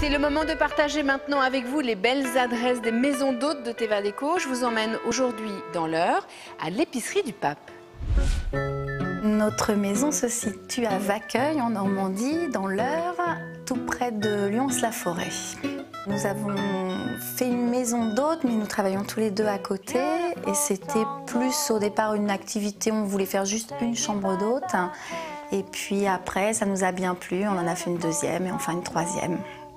C'est le moment de partager maintenant avec vous les belles adresses des maisons d'hôtes de Teva Déco. Je vous emmène aujourd'hui dans l'Eure, à l'épicerie du Pape. Notre maison se situe à Vaqueuil, en Normandie, dans l'Eure, tout près de Lyons-la-Forêt. Nous avons fait une maison d'hôtes, mais nous travaillons tous les deux à côté. Et c'était plus au départ une activité, on voulait faire juste une chambre d'hôte. Et puis après, ça nous a bien plu, on en a fait une deuxième et enfin une troisième.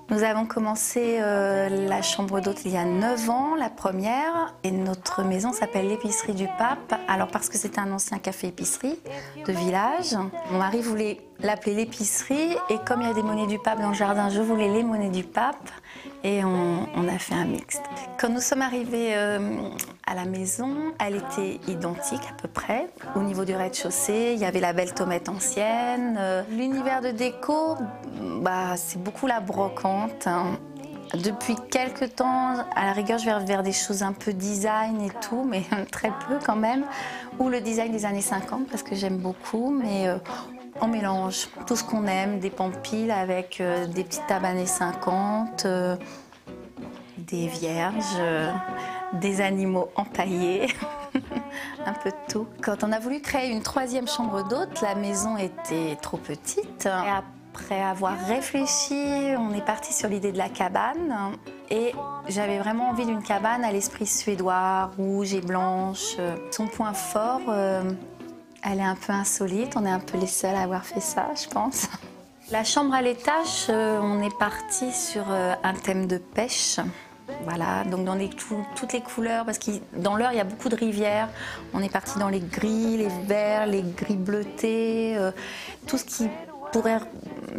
Nous avons commencé la chambre d'hôte il y a 9 ans, la première, et notre maison s'appelle l'épicerie du Pape. Alors parce que c'était un ancien café-épicerie de village. Mon mari voulait l'appeler l'épicerie, et comme il y a des monnaies du Pape dans le jardin, je voulais les monnaies du Pape, et on a fait un mixte. Quand nous sommes arrivés à la maison, elle était identique à peu près. Au niveau du rez-de-chaussée, il y avait la belle tomate ancienne. L'univers de déco, c'est beaucoup la brocante. Depuis quelques temps, à la rigueur, je vais vers des choses un peu design et tout, mais très peu quand même. Ou le design des années 50, parce que j'aime beaucoup, mais on mélange tout ce qu'on aime, des pampiles avec des petites tables années 50, des vierges, des animaux empaillés, un peu de tout. Quand on a voulu créer une troisième chambre d'hôte, la maison était trop petite. Et après avoir réfléchi, on est parti sur l'idée de la cabane. Et j'avais vraiment envie d'une cabane à l'esprit suédois, rouge et blanche. Son point fort, elle est un peu insolite. On est un peu les seuls à avoir fait ça, je pense. La chambre à l'étage, on est parti sur un thème de pêche. Voilà, donc dans toutes les couleurs, parce que dans l'Eure, il y a beaucoup de rivières. On est parti dans les gris, les verts, les gris bleutés, tout ce qui pourrait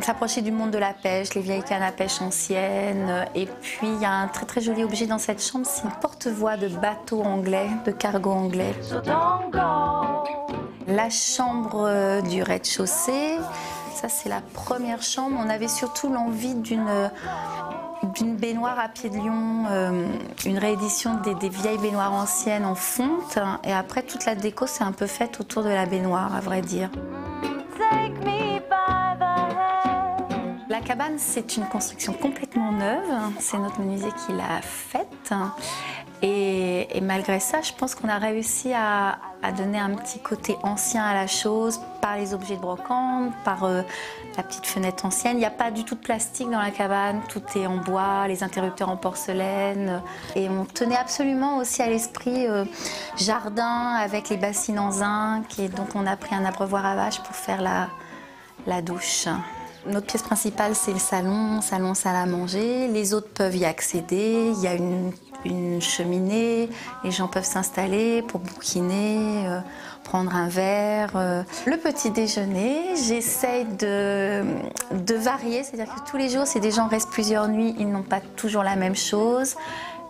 s'approcher du monde de la pêche, les vieilles cannes à pêche anciennes. Et puis, il y a un très très joli objet dans cette chambre, c'est une porte-voix de bateau anglais, de cargo anglais. La chambre du rez-de-chaussée, ça c'est la première chambre. On avait surtout l'envie d'une baignoire à pied de lion, une réédition des vieilles baignoires anciennes en fonte. Et après, toute la déco s'est un peu faite autour de la baignoire, à vrai dire. La cabane, c'est une construction complètement neuve. C'est notre menuisier qui l'a faite. Et malgré ça, je pense qu'on a réussi à donner un petit côté ancien à la chose par les objets de brocante, par la petite fenêtre ancienne. Il n'y a pas du tout de plastique dans la cabane, tout est en bois, les interrupteurs en porcelaine. Et on tenait absolument aussi à l'esprit jardin avec les bassines en zinc. Et donc on a pris un abreuvoir à vaches pour faire la douche. Notre pièce principale, c'est le salon, salle à manger. Les autres peuvent y accéder. Il y a une cheminée, les gens peuvent s'installer pour bouquiner, prendre un verre. Le petit déjeuner, j'essaye de varier, c'est-à-dire que tous les jours, si des gens restent plusieurs nuits, ils n'ont pas toujours la même chose.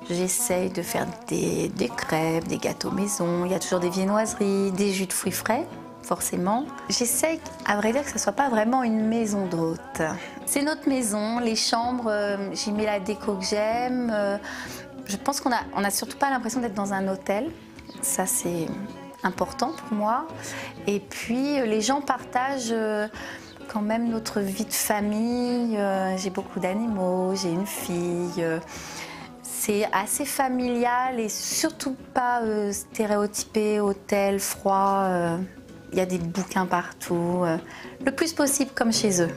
J'essaye de faire des crêpes, des gâteaux maison, il y a toujours des viennoiseries, des jus de fruits frais. Forcément. J'essaye, à vrai dire, que ce ne soit pas vraiment une maison d'hôte. C'est notre maison, les chambres, j'y mets la déco que j'aime. Je pense qu'on a surtout pas l'impression d'être dans un hôtel. Ça, c'est important pour moi. Et puis, les gens partagent quand même notre vie de famille. J'ai beaucoup d'animaux, j'ai une fille. C'est assez familial et surtout pas stéréotypé, hôtel, froid. Il y a des bouquins partout, le plus possible comme chez eux.